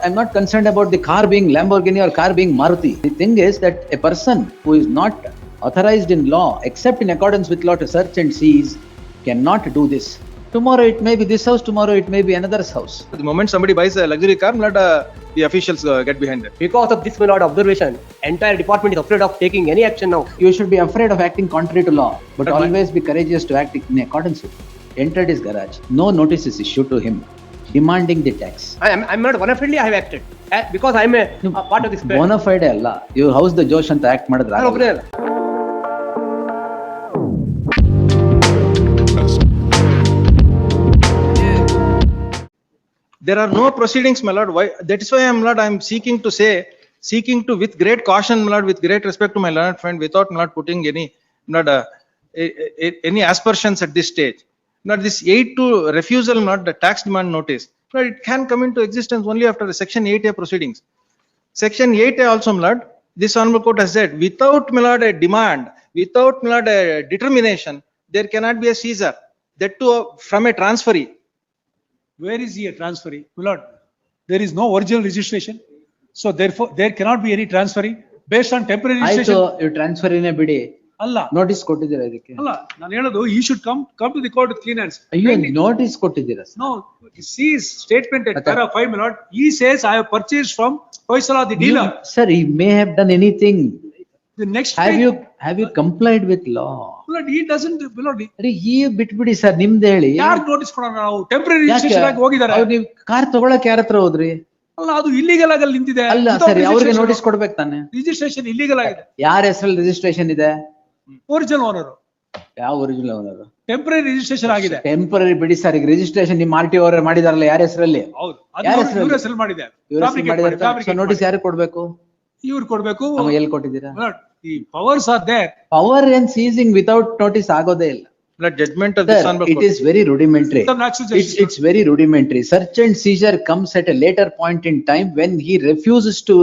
I'm not concerned about the car being Lamborghini or car being Maruti. The thing is that a person who is not authorized in law, except in accordance with law to search and seize, cannot do this. Tomorrow it may be this house, tomorrow it may be another's house. The moment somebody buys a luxury car, the officials get behind it. Because of this, my lord, observation, entire department is afraid of taking any action now. You should be afraid of acting contrary to law, but always be courageous to act in accordance with it. Entered his garage. No notice is issued to him, demanding the tax. I'm not bona fidely I have acted because I'm a part of this. Bona fide ಅಲ್ಲ, you house the Josh ಅಂತ act ಮಾಡಿದ್ರೆ ನಾನು ಒಬ್ಬನೇ ಅಲ್ಲ. There are no proceedings, my lord. Why? That is why I'm seeking to with great caution, my lord, with great respect to my learned friend, without not putting any aspersions at this stage. Not this aid to refusal, not the tax demand notice. But it can come into existence only after the Section 8A proceedings. Section 8A also, my lord, this honorable court has said, without, my lord, a demand, without, my lord, a determination, there cannot be a seizure. That too from a transferee. Where is he a transferee? My lord, there is no original registration. So therefore, there cannot be any transferee based on temporary registration. ಆಯ್ತು, you transfer in a ಬಿಡಿ. ಅಲ್ಲ, notice ಕೊಟ್ಟಿದ್ದೀರಾ ಇದಕ್ಕೆ? ಅಲ್ಲ, ನಾನು ಹೇಳೋದು he should come to the court with clean hands. ಅಯ್ಯೋ, notice ಕೊಟ್ಟಿದ್ದೀರಾ? No, see his statement at para 5, my lord. He says I have purchased from Hoysala, the dealer. Sir, he may have done anything. The next Have you complied with law? my lord, he doesn't, my lord. ಅರೆ ಈ ಬಿಟ್ಬಿಡಿ sir, ನಿಮ್ದು ಹೇಳಿ. ಯಾರು notice ಕೊಡೋಣ ನಾವು? Temporary registration ಆಗಿ ಹೋಗಿದ್ದಾರೆ. ನೀವು ಕಾರ್ ತಗೊಳಕ್ ಯಾರ ಹತ್ರ ಹೋದ್ರಿ? ಅಲ್ಲ, ಅದು ಇಲ್ಲಿಗಲ್ ಆಗಿ ಅಲ್ಲಿ ನಿಂತಿದೆ. ಅಲ್ಲ ಸರಿ, ಅವ್ರಿಗೆ ನೋಟಿಸ್ ಕೊಡ್ಬೇಕು ತಾನೆ. ರಿಜಿಸ್ಟ್ರೇಷನ್ ಇಲ್ಲಿಗಲ್ ಆಗಿದೆ. ಯಾರ ಹೆಸರಲ್ಲಿ ರಿಜಿಸ್ಟ್ರೇಷನ್ ಇದೆ? Original owner. ಯಾವ ಒರಿಜಿನಲ್ ಓನರ್? ಟೆಂಪರರಿ ರಿಜಿಸ್ಟ್ರೇಷನ್ ಆಗಿದೆ. ಟೆಂಪರರಿ ಬಿಡಿ ಸರ್, ಈಗ ರಿಜಿಸ್ಟ್ರೇಷನ್ ನಿಮ್ಮ ಆರ್ ಟಿ ಅವರೇ ಮಾಡಿದಾರಲ್ಲ, ಯಾರ ಹೆಸರಲ್ಲಿ? ಹೌದು, ಇವ್ರ ಹೆಸರಲ್ಲಿ ಮಾಡಿದ್ದಾರೆ. ನೋಟಿಸ್ ಯಾರು ಕೊಡ್ಬೇಕು? ಇವ್ರು ಕೊಡ್ಬೇಕು. ಎಲ್ಲಿ ಕೊಟ್ಟಿದ್ದೀರಾ? The powers are there. Power and seizing without notice ಆಗೋದೇ ಇಲ್ಲ. The judgment of this honorable court. It is very rudimentary. It's very rudimentary. Search and seizure comes at a later point in time when he refuses to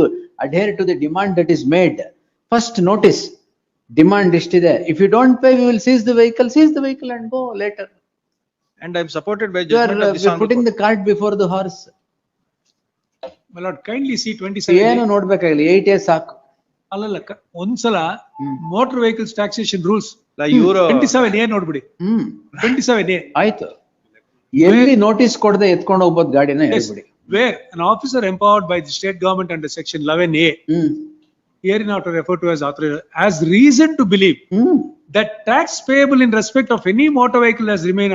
adhere to the demand that is made. First notice, demand ಇಷ್ಟಿದೆ. If you don't pay, we will seize the vehicle and go later. And I'm supported by You judgment of this are honorable putting court. the cart before the horse. My lord, kindly see 27. ಏನು ನೋಡ್ಬೇಕಾಗಿಲ್ಲ, 8 years ಸಾಕು. ಅಲ್ಲಲ್ಲ, ಒಂದ್ಸಲ motor vehicles taxation rules Like euro 27A ನೋಡ್ಬಿಡಿ. 27A ಆಯ್ತು, ಎಲ್ಲಿ notice ಕೊಡದೆ ಎತ್ಕೊಂಡು ಹೋಗ್ಬೋದು ಗಾಡಿನ ಹೇಳ್ಬಿಡಿ. where an officer empowered by the state government under section 11A hereinafter referred to as authorized has reason to believe that tax payable in respect of any motor vehicle has remained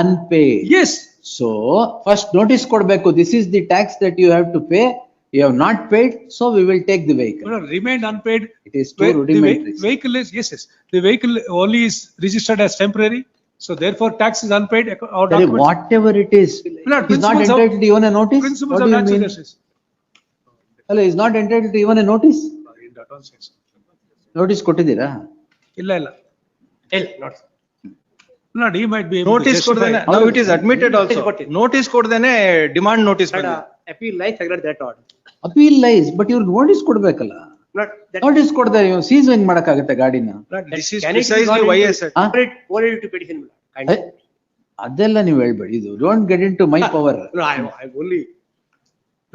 unpaid. Yes. So first notice ಕೊಡ್ಬೇಕು, this is the tax that you have to pay. You have not paid, so we will take the vehicle. No, remained unpaid. It is too rudimentary. The vehicle is, yes. The vehicle only is registered as temporary, so therefore tax is unpaid. Or whatever it is, he's not entitled to even a notice. Principles What of do you natural mean? justice. Hello, he's not entitled to even a notice. Notice ಕೊಟ್ಟಿದ್ದೀರಾ? ಇಲ್ಲ. Not he might be able Notice to justify. ಕೊಡ್ದೇನೆ. Now it is admitted also. Notice ಕೊಡ್ದೇನೆ demand notice ಬಂದಿದೆ. Appeal lies against that order. Appeal lies, but ಇವ್ರಿಗೆ notice ಕೊಡ್ಬೇಕಲ್ಲ. Notice ಕೊಡದೆ seize ಹೆಂಗ್ ಮಾಡಕ್ಕಾಗತ್ತೆ ಗಾಡಿನ? This is precisely why I said. Forwarded to petition. ಅದೆಲ್ಲ ನೀವು ಹೇಳ್ಬೇಡಿ, ಇದು don't get into my power. No, I only.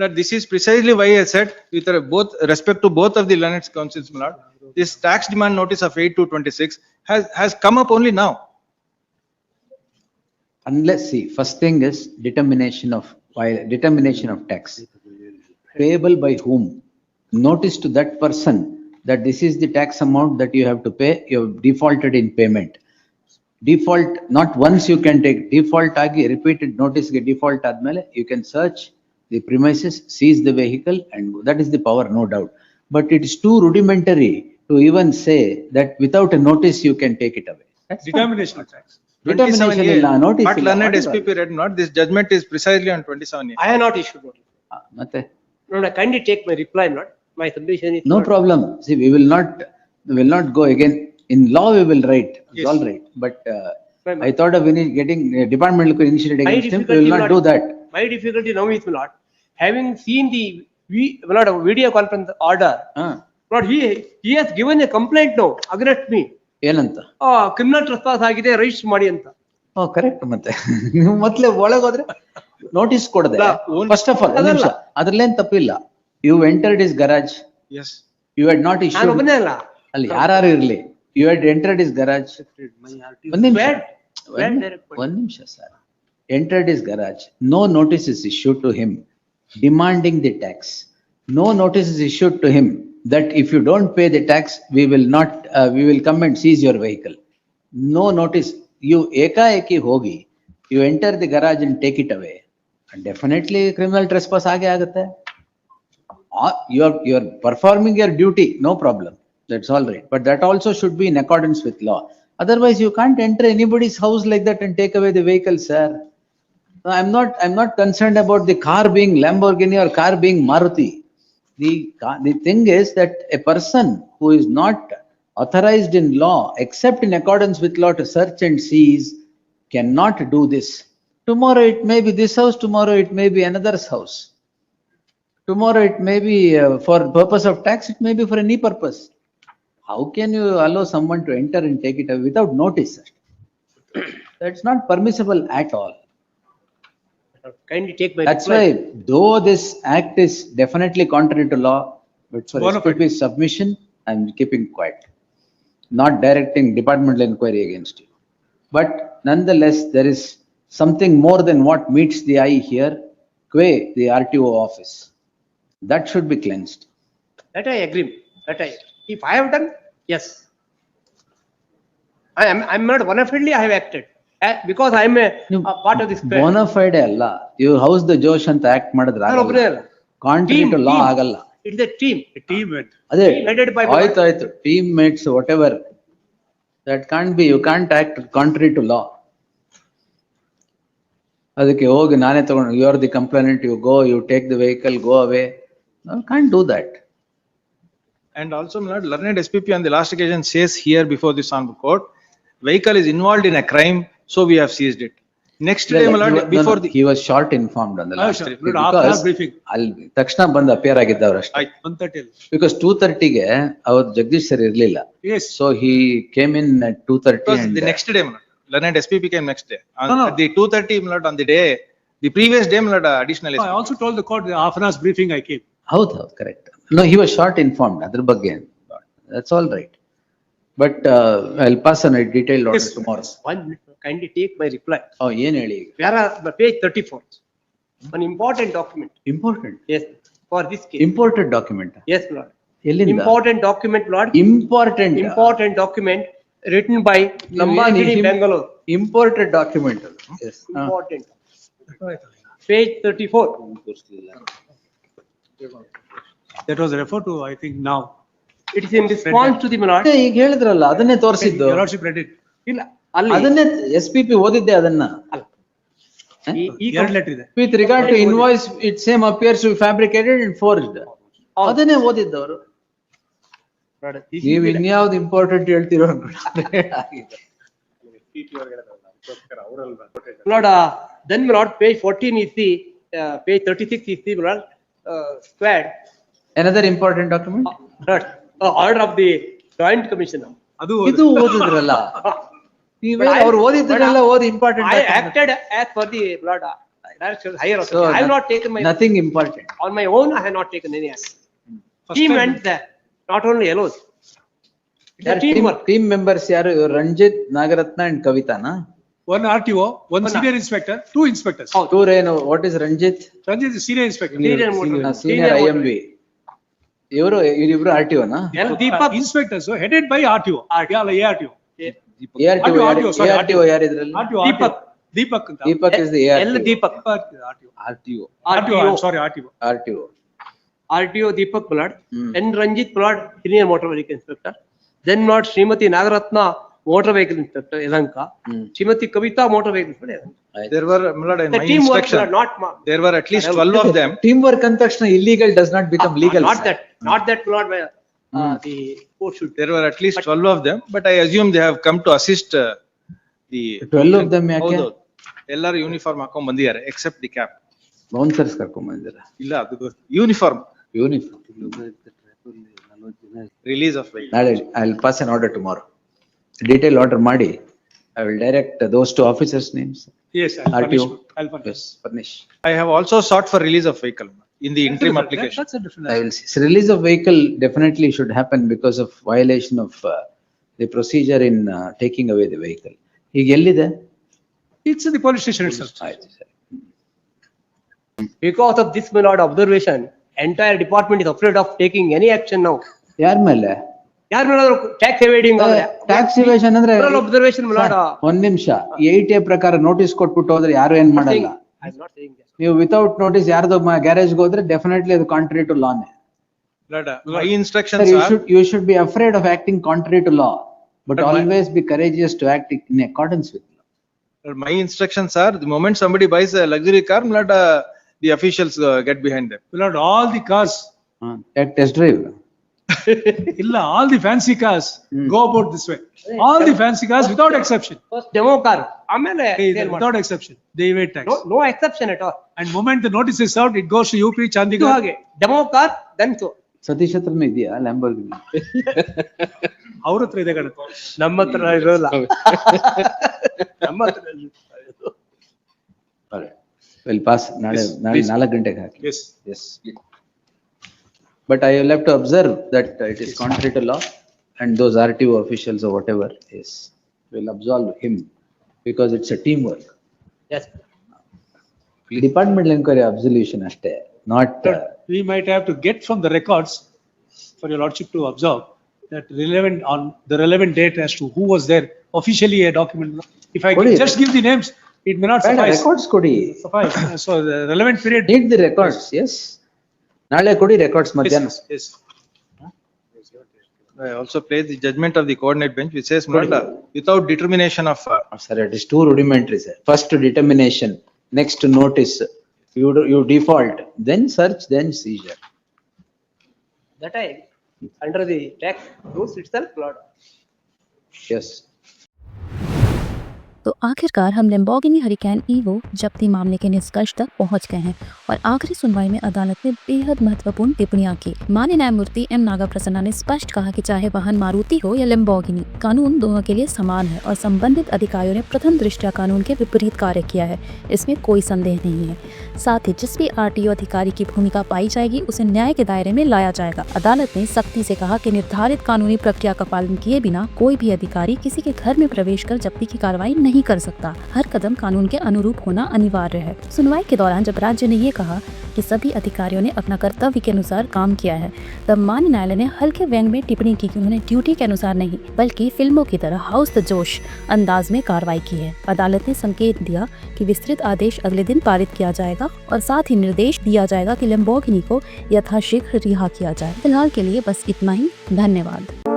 That this is precisely why I said, with both respect to both of the learned counsels, my lord, this tax demand notice of 8/2/26 has come up only now. Unless, see, first thing is determination of tax. Payable by whom? Notice to that person that this is the tax amount that you have to pay, you have defaulted in payment. Default, not once you can take, default agi repeated notice ge default admele, you can search the premises, seize the vehicle and go. That is the power, no doubt. But it is too rudimentary to even say that without a notice you can take it away. That's Determination of tax. Determination illa, notice But illa, learned whatever. SPP read not, this judgment is precisely on 27A. I have not issued notice. ಮತ್ತೆ? No, kindly take my reply, not my submission is. No problem. See, we will not go again. In law, we will write. It's Yes. all right. But I thought of getting departmental initiated My against him. We difficulty will not not- do that. My difficulty now is not having seen the video conference order. Lord, he has given a complaint now against me. ಏನಂತ? Criminal trespass ಆಗಿದೆ, register ಮಾಡಿ ಅಂತ. Correct. ಮತ್ತೆ ನೀವು ಮೊದ್ಲೇ ಒಳಗೋದ್ರೆ notice ಕೊಡದೆ, first of all ಅದ್ರಲ್ಲೇನ್ ತಪ್ಪಿಲ್ಲ. You entered his garage. Yes. You had not ನಾನು issued. ಒಬ್ಬನೇ ಅಲ್ಲ. ಅಲ್ಲಿ ಯಾರು ಇರ್ಲಿ, you had entered his garage. ಒಂದ್ ನಿಮಿಷ sir. Entered his garage. No notice is issued to him demanding the tax. No notice is issued to him that if you don't pay the tax, we will come and seize your vehicle. No notice. You ekaeki hogi, you enter the garage and take it away. And definitely criminal trespass aage agutte. You are performing your duty, no problem. That's all right. But that also should be in accordance with law. Otherwise, you can't enter anybody's house like that and take away the vehicle, sir. I'm not concerned about the car being Lamborghini or car being Maruti. The thing is that a person who is not authorized in law, except in accordance with law to search and seize, cannot do this. Tomorrow it may be this house, tomorrow it may be another's house. Tomorrow it may be for purpose of tax, it may be for any purpose. How can you allow someone to enter and take it away without notice? That's not permissible at all. Kindly take my That's reply. why, though this act is definitely contrary to law, but for SPP's submission, I'm keeping quiet. Not directing departmental inquiry against you. But nonetheless, there is something more than what meets the eye here, qua the RTO office. That should be cleansed. That I agree. If I have done, yes. I'm not bona fide, I have acted. Because I am a part of this. Bona fide alla. You house the Josh and act ಮಾಡಿದ್ರೆ ನಾನು ಒಬ್ಬನೇ ಅಲ್ಲ. contrary to law ಆಗಲ್ಲ. It's a team. ಅದೇ Headed by. ಆಯ್ತು teammates whatever. That can't be. You can't act contrary to law. ಅದಕ್ಕೆ ಹೋಗಿ ನಾನೇ ತಗೊಂಡು, you are the complainant, you go, you take the vehicle, go away. No, can't do that. And also, my lord, learned SPP on the last occasion says here before this Hon'ble Court, vehicle is involved in a crime, so we have seized it. Next day, my lord, before the. He was short informed on the last trip. After briefing. ಅಲ್ಲಿ ತಕ್ಷಣ ಬಂದು appear ಆಗಿದ್ದವ್ರು ಅಷ್ಟೇ. 1:30. Because 2:30ಗೆ ಅವ್ರು Jagadish sir ಇರ್ಲಿಲ್ಲ. Yes. So he came in at 2:30. Because and the next day, my lord, learned SPP came next day. On No. the 2:30, my lord, on the day, the previous day, my lord, additional I SPP. also told the court, half an hour's briefing I came. ಹೌದು correct. No, he was short informed ಅದ್ರ ಬಗ್ಗೆ. That's all right. But I'll pass on a detailed order Yes. tomorrow. One minute, kindly take my reply. Oh, ಏನ್ ಹೇಳಿ ಈಗ? Page 34. An important document. Important. Yes, for this case. Imported document. Yes, Lord. ಎಲ್ಲಿಂದ? Important document, Lord. Important. Important document written by Lamborghini, Bangalore. Imported document. Yes. Important. Page 34. That was referred to, I think now. It is in response to the my lord. ಈಗ ಹೇಳಿದ್ರಲ್ಲ ಅದನ್ನೇ ತೋರಿಸಿದ್ದು. Your lordship read it. ಇಲ್ಲ ಅಲ್ಲಿ ಅದನ್ನೇ SPP ಓದಿದ್ದೆ ಅದನ್ನ. ಅಲ್ಲ. ಈ ಎರಡು letter ಇದೆ. With regard to invoice, it same appears to be fabricated and forged. ಅದನ್ನೇ ಓದಿದ್ದವರು. ನೀವು ಇನ್ಯಾವ್ದು ಇಂಪಾರ್ಟೆಂಟ್ ಹೇಳ್ತಿರೋ ಅನ್ಕೊಂಡ್ರೆ Lord, then my lord, page 14 is the, page 36 is the my lord, squared. Another important document. Lord, order of the joint commission. ಅದು ಇದು ಓದಿದ್ರಲ್ಲ. ನೀವೇ ಅವ್ರು ಓದಿದ್ರಲ್ಲ ಓದಿ important. I acted as per the Lord, direction higher authority. I have not taken my. Nothing important. On my own, I have not taken any action. Team went there, not only alone. It's a teamwork. Team members ಯಾರು? Ranjit, Nagaratna and ಕವಿತಾನಾ? one RTO, one senior inspector, two inspectors. Tour ಏನು? What is Ranjit? Ranjit is senior inspector. Senior IMB. ಇವ್ರಿಬ್ರು RTO ನಾ? Deepak. Inspectors, so headed by RTO. Yeah, ARTO. ARTO ಯಾರಿದ್ರಲ್ಲಿ? Deepak ಅಂತ. Deepak is the ARTO. L Deepak. RTO. I'm sorry, RTO. RTO Deepak Blood, N Ranjit Blood, senior motor vehicle inspector. Then Lord Srimati Nagaratna, motor vehicle inspector, Elanka. Srimati Kavita, motor vehicle inspector, Elanka. There were, my lord, in The my teamwork, inspection, Lord, not. there were at least 12 of them. Teamwork ಅಂದ ತಕ್ಷಣ illegal does not become legal. Not that, Lord, where the court should. There were at least 12 of them, but I assume they have come to assist the. 12 of them ಯಾಕೆ? ಹೌದು. ಎಲ್ಲರೂ uniform ಹಾಕೊಂಡ್ ಬಂದಿದ್ದಾರೆ accept the cap. Bouncers ಕರ್ಕೊಂಡ್ ಬಂದಿರ. ಇಲ್ಲ ಅದು uniform release of ನಾಳೆ I'll pass an order tomorrow. Detail order ಮಾಡಿ I will direct those two officers' names. Yes, I'll RTO. punish. I'll punish. Yes, furnish. I have also sought for release of vehicle in the interim That- application. That's a different. I will see. So release of vehicle definitely should happen because of violation of the procedure in taking away the vehicle. ಈಗ ಎಲ್ಲಿದೆ? It's in the police station itself. ಆಯ್ತು ಸರಿ. Because of this, my lord, observation, entire department is afraid of taking any action now. ಯಾರ ಮೇಲೆ? ಯಾರ ಮೇಲಾದ್ರೂ tax ಎವೇಡಿಂಗ್ tax evasion ಅಂದ್ರೆ observation, my lord. ಒಂದ್ ನಿಮಿಷ 8A ಪ್ರಕಾರ ನೋಟಿಸ್ ಕೊಟ್ಬಿಟ್ಟು ಹೋದ್ರೆ ಯಾರು ಏನ್ ಮಾಡಲ್ಲ. I'm not saying that. ನೀವು ವಿತೌಟ್ ನೋಟಿಸ್ ಯಾರ್ದು ಗ್ಯಾರೇಜ್ಗೆ ಹೋದ್ರೆ ಡೆಫಿನೆಟ್ಲಿ ಅದು ಕಾಂಟ್ರಿ ಟು ಲಾನೇ. My instructions are, You should be afraid of acting contrary to law, but But my- always be courageous to act in accordance with law. my instructions are, the moment somebody buys a luxury car, not the officials get behind them. Lord, all the cars, Take test drive. illa, all the fancy cars go about this way. All the fancy cars without exception. First demo car, ಆಮೇಲೆ sale Without exception, they evade tax. no exception at all. And moment the notice is served, it goes to UP, ಇದು Chandigarh. ಹಾಗೆ demo car then so Satish ಹತ್ರನೂ ಇದೆಯಾ Lamborghini? ಅವ್ರ ಹತ್ರ ಇದೆ ಕಣೆ. ನಮ್ಮ ಹತ್ರ ಇರೋಲ್ಲ. ನಮ್ಮ ಹತ್ರ Will pass ನಾಳೆ ನಾಳೆ 4 ಗಂಟೆಗೆ ಹಾಕಿ. Yes. Yes. But I will have to observe that it is contrary to law and those RTO officials or whatever is, will absolve him because it's a teamwork. yes. Departmental inquiry absolution ಅಷ್ಟೇ, not. We might have to get from the records for your lordship to observe that relevant on the relevant date as to who was there officially a document. If I ಕೊಡಿ. can just give the names, it may not suffice. Records ಕೊಡಿ. Suffice. So the relevant period. Need the records, yes. ನಾಳೆ ಕೊಡಿ records ಮಧ್ಯಾಹ್ನ. Yes. I also place the judgment of the coordinate bench which says, not without determination of, Sir, it is too rudimentary, sir. First determination, next notice, you default, then search, then seizure. That I under the tax rules itself, Lord. Yes. तो आखिरकार हम Lamborghini hurricane evo जब्ती मामले के निष्कर्ष तक पहुंच गए हैं और आखिरी सुनवाई में अदालत ने बेहद महत्वपूर्ण टिप्पणियां की। माननीय न्यायमूर्ति एम नागाप्रसन्ना ने स्पष्ट कहा कि चाहे वाहन मारुति हो या लैम्बोर्गिनी, कानून दोनों के लिए समान है और संबंधित अधिकारियों ने प्रथम दृष्टया कानून के विपरीत कार्य किया है, इसमें कोई संदेह नहीं है। साथ ही जिस भी RTO अधिकारी की भूमिका पाई जाएगी उसे न्याय के दायरे में लाया जाएगा। अदालत ने सख्ती से कहा कि निर्धारित कानूनी प्रक्रिया का पालन किए बिना कोई भी अधिकारी किसी के घर में प्रवेश कर जब्ती की कार्रवाई नहीं कर सकता। हर कदम कानून के अनुरूप होना अनिवार्य है। सुनवाई के दौरान जब राज्य ने ये कहा कि सभी अधिकारियों ने अपना कर्तव्य के अनुसार काम किया है, तब माननीय न्यायालय ने हल्के व्यंग में टिप्पणी की कि उन्होंने ड्यूटी के अनुसार नहीं बल्कि फिल्मों की तरह हाउस द जोश अंदाज में कार्रवाई की है। अदालत ने संकेत दिया कि विस्तृत आदेश अगले दिन पारित किया जाएगा और साथ ही निर्देश दिया जाएगा कि लैम्बोर्गिनी को यथाशीघ्र रिहा किया जाए। फिलहाल के लिए बस इतना ही। धन्यवाद।